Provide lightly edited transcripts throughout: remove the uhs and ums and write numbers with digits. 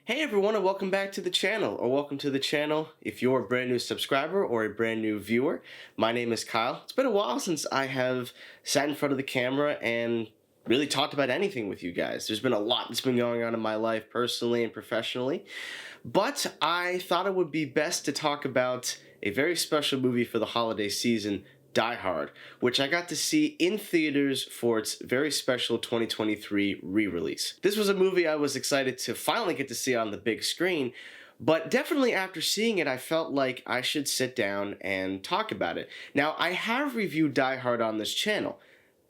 Hey everyone, and welcome back to the channel, or welcome to the channel if you're a brand new subscriber or a brand new viewer. My name is Kyle. It's been a while since I have sat in front of the camera and really talked about anything with you guys. There's been a lot that's been going on in my life personally and professionally, but I thought it would be best to talk about a very special movie for the holiday season, Die Hard, which I got to see in theaters for its very special 2023 re-release. This was a movie I was excited to finally get to see on the big screen, but definitely after seeing it, I felt like I should sit down and talk about it. Now, I have reviewed Die Hard on this channel.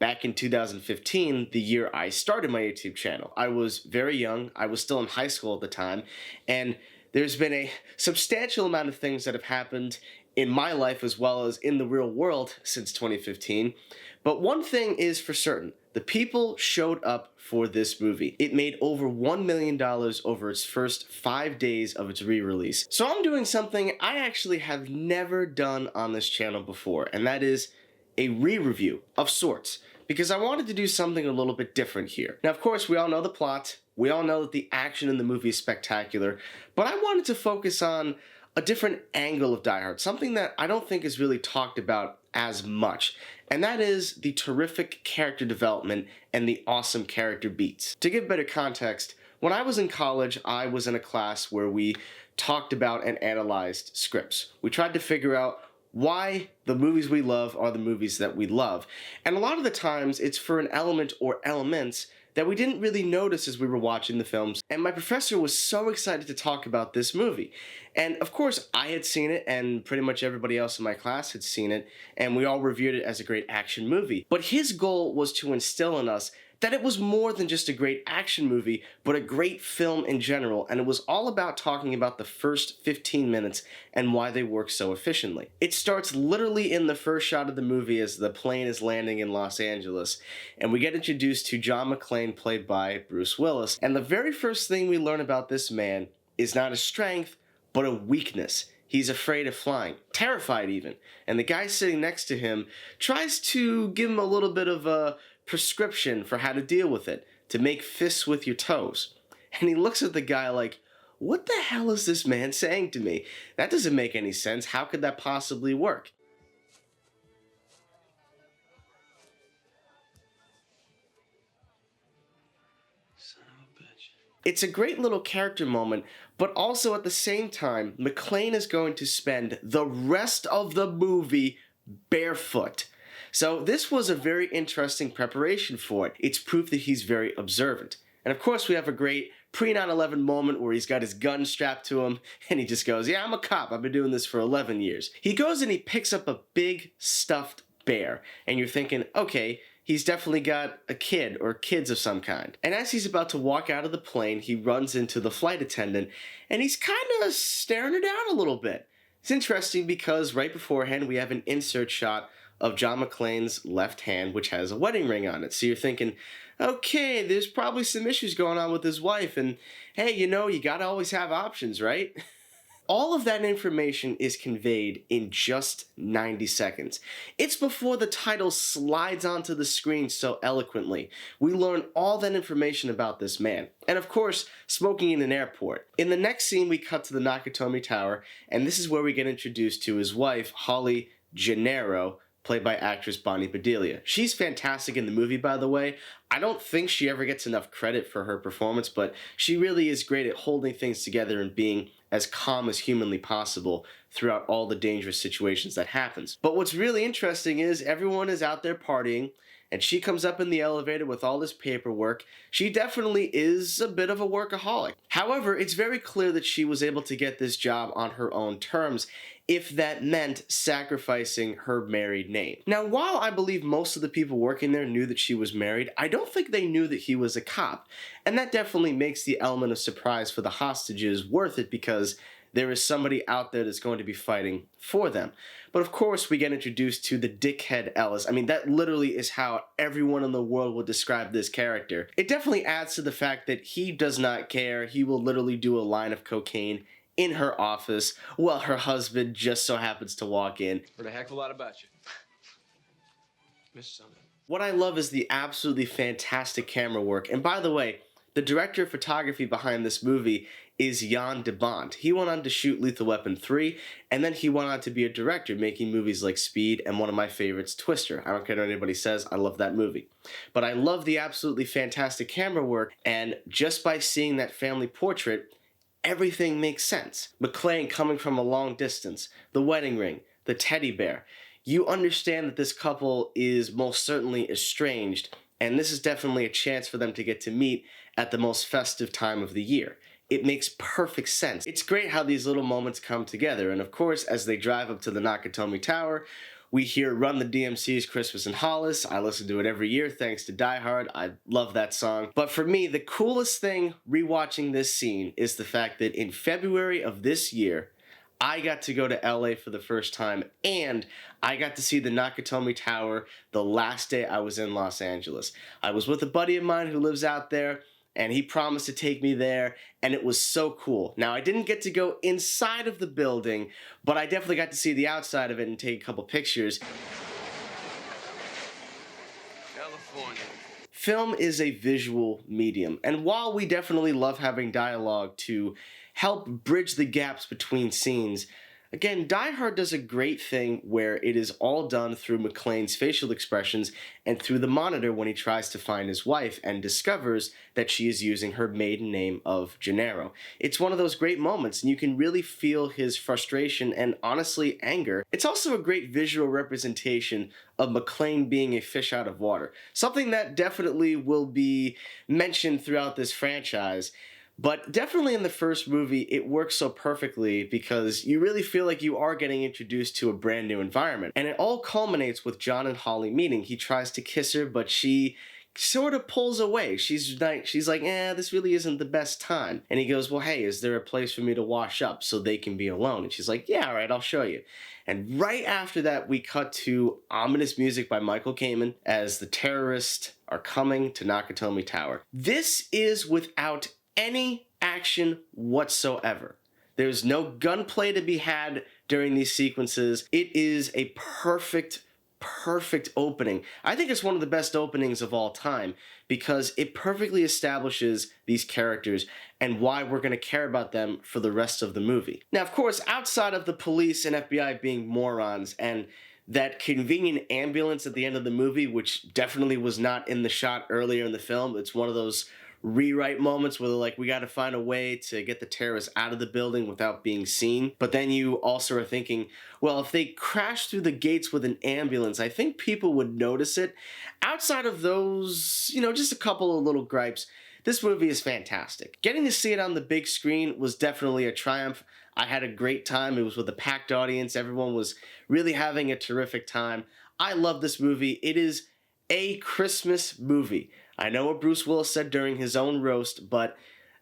Back in 2015, the year I started my YouTube channel. I was very young, I was still in high school at the time, and there's been a substantial amount of things that have happened in my life as well as in the real world since 2015. But one thing is for certain, the people showed up for this movie. It made over $1 million over its first 5 days of its re-release. So I'm doing something I actually have never done on this channel before, and that is a re-review of sorts, because I wanted to do something a little bit different here. Now, of course, we all know the plot. We all know that the action in the movie is spectacular, but I wanted to focus on a different angle of Die Hard, something that I don't think is really talked about as much, and that is the terrific character development and the awesome character beats. To give better context, when I was in college, I was in a class where we talked about and analyzed scripts. We tried to figure out why the movies we love are the movies that we love. And a lot of the times, it's for an element or elements that we didn't really notice as we were watching the films. And my professor was so excited to talk about this movie. And of course, I had seen it, and pretty much everybody else in my class had seen it, and we all reviewed it as a great action movie. But his goal was to instill in us that it was more than just a great action movie, but a great film in general, and it was all about talking about the first 15 minutes and why they work so efficiently. It starts literally in the first shot of the movie as the plane is landing in Los Angeles, and we get introduced to John McClane, played by Bruce Willis, and the very first thing we learn about this man is not a strength, but a weakness. He's afraid of flying, terrified even, and the guy sitting next to him tries to give him a little bit of a prescription for how to deal with it, to make fists with your toes. And he looks at the guy like, what the hell is this man saying to me? That doesn't make any sense. How could that possibly work? Son of a bitch. It's a great little character moment, but also at the same time, McClane is going to spend the rest of the movie barefoot. So this was a very interesting preparation for it. It's proof that he's very observant. And of course we have a great pre-9/11 moment where he's got his gun strapped to him and he just goes, yeah, I'm a cop, I've been doing this for 11 years. He goes and he picks up a big stuffed bear, and you're thinking, okay, he's definitely got a kid or kids of some kind. And as he's about to walk out of the plane, he runs into the flight attendant and he's kind of staring her down a little bit. It's interesting because right beforehand we have an insert shot of John McClane's left hand, which has a wedding ring on it. So you're thinking, okay, there's probably some issues going on with his wife, and hey, you know, you gotta always have options, right? All of that information is conveyed in just 90 seconds. It's before the title slides onto the screen so eloquently. We learn all that information about this man. And of course, smoking in an airport. In the next scene, we cut to the Nakatomi Tower, and this is where we get introduced to his wife, Holly Gennaro, played by actress Bonnie Bedelia. She's fantastic in the movie, by the way. I don't think she ever gets enough credit for her performance, but she really is great at holding things together and being as calm as humanly possible throughout all the dangerous situations that happens. But what's really interesting is everyone is out there partying, and she comes up in the elevator with all this paperwork. She definitely is a bit of a workaholic. However, it's very clear that she was able to get this job on her own terms, if that meant sacrificing her married name. Now, while I believe most of the people working there knew that she was married, I don't think they knew that he was a cop. And that definitely makes the element of surprise for the hostages worth it, because there is somebody out there that's going to be fighting for them. But of course, we get introduced to the dickhead Ellis. I mean, that literally is how everyone in the world would describe this character. It definitely adds to the fact that he does not care. He will literally do a line of cocaine in her office while her husband just so happens to walk in. Heard a heck of a lot about you. Missed something. What I love is the absolutely fantastic camera work. And by the way, The director of photography behind this movie is Jan de Bont. He went on to shoot Lethal Weapon 3, and then he went on to be a director, making movies like Speed and one of my favorites, Twister. I don't care what anybody says, I love that movie. But I love the absolutely fantastic camera work, and just by seeing that family portrait, everything makes sense. McClane coming from a long distance, the wedding ring, the teddy bear. You understand that this couple is most certainly estranged, and this is definitely a chance for them to get to meet at the most festive time of the year. It makes perfect sense. It's great how these little moments come together, and of course, as they drive up to the Nakatomi Tower, we hear Run the DMC's Christmas in Hollis. I listen to it every year thanks to Die Hard. I love that song. But for me, the coolest thing rewatching this scene is the fact that in February of this year, I got to go to LA for the first time, and I got to see the Nakatomi Tower the last day I was in Los Angeles. I was with a buddy of mine who lives out there, and he promised to take me there, and it was so cool. Now, I didn't get to go inside of the building, but I definitely got to see the outside of it and take a couple pictures. California. Film is a visual medium, and while we definitely love having dialogue to help bridge the gaps between scenes, again, Die Hard does a great thing where it is all done through McClane's facial expressions and through the monitor when he tries to find his wife and discovers that she is using her maiden name of Gennaro. It's one of those great moments, and you can really feel his frustration and honestly anger. It's also a great visual representation of McClane being a fish out of water, something that definitely will be mentioned throughout this franchise. But definitely in the first movie, it works so perfectly because you really feel like you are getting introduced to a brand new environment. And it all culminates with John and Holly meeting. He tries to kiss her, but she sort of pulls away. She's like, this really isn't the best time. And he goes, well, hey, is there a place for me to wash up so they can be alone? And she's like, yeah, all right, I'll show you. And right after that, we cut to ominous music by Michael Kamen as the terrorists are coming to Nakatomi Tower. This is without any action whatsoever. There's no gunplay to be had during these sequences. It is a perfect opening. I think it's one of the best openings of all time because it perfectly establishes these characters and why we're going to care about them for the rest of the movie. Now, of course, outside of the police and FBI being morons and that convenient ambulance at the end of the movie, which definitely was not in the shot earlier in the film, it's one of those rewrite moments where they're like, we got to find a way to get the terrorists out of the building without being seen. But then you also are thinking, well, if they crash through the gates with an ambulance, I think people would notice it. Outside of those, just a couple of little gripes, this movie is fantastic. Getting to see it on the big screen was definitely a triumph. I had a great time. It was with a packed audience. Everyone was really having a terrific time. I love this movie. It is a Christmas movie. I know what Bruce Willis said during his own roast, but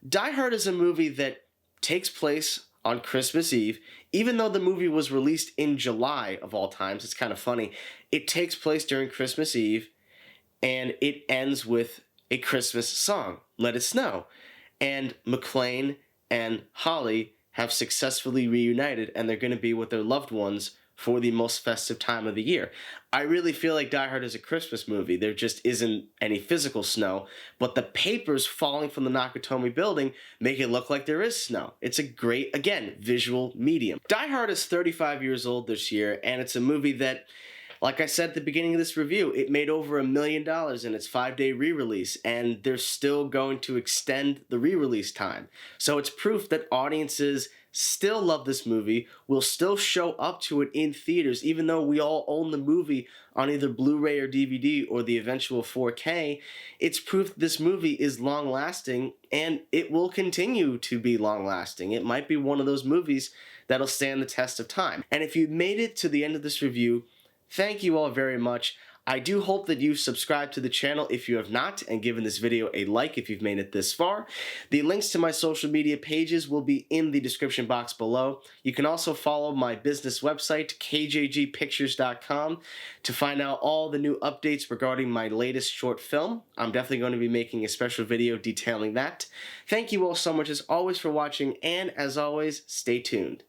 Die Hard is a movie that takes place on Christmas Eve. Even though the movie was released in July of all times, it's kind of funny. It takes place during Christmas Eve, and it ends with a Christmas song, Let It Snow. And McClane and Holly have successfully reunited, and they're going to be with their loved ones for the most festive time of the year. I really feel like Die Hard is a Christmas movie. There just isn't any physical snow, but the papers falling from the Nakatomi building make it look like there is snow. It's a great, again, visual medium. Die Hard is 35 years old this year, and it's a movie that, like I said at the beginning of this review, it made over $1 million in its 5-day re-release, and they're still going to extend the re-release time. So it's proof that audiences still love this movie, will still show up to it in theaters, even though we all own the movie on either Blu-ray or DVD or the eventual 4K. It's proof that this movie is long-lasting, and it will continue to be long-lasting. It might be one of those movies that'll stand the test of time. And if you made it to the end of this review, thank you all very much. I do hope that you've subscribed to the channel if you have not, and given this video a like if you've made it this far. The links to my social media pages will be in the description box below. You can also follow my business website, kjgpictures.com, to find out all the new updates regarding my latest short film. I'm definitely going to be making a special video detailing that. Thank you all so much as always for watching, and as always, stay tuned.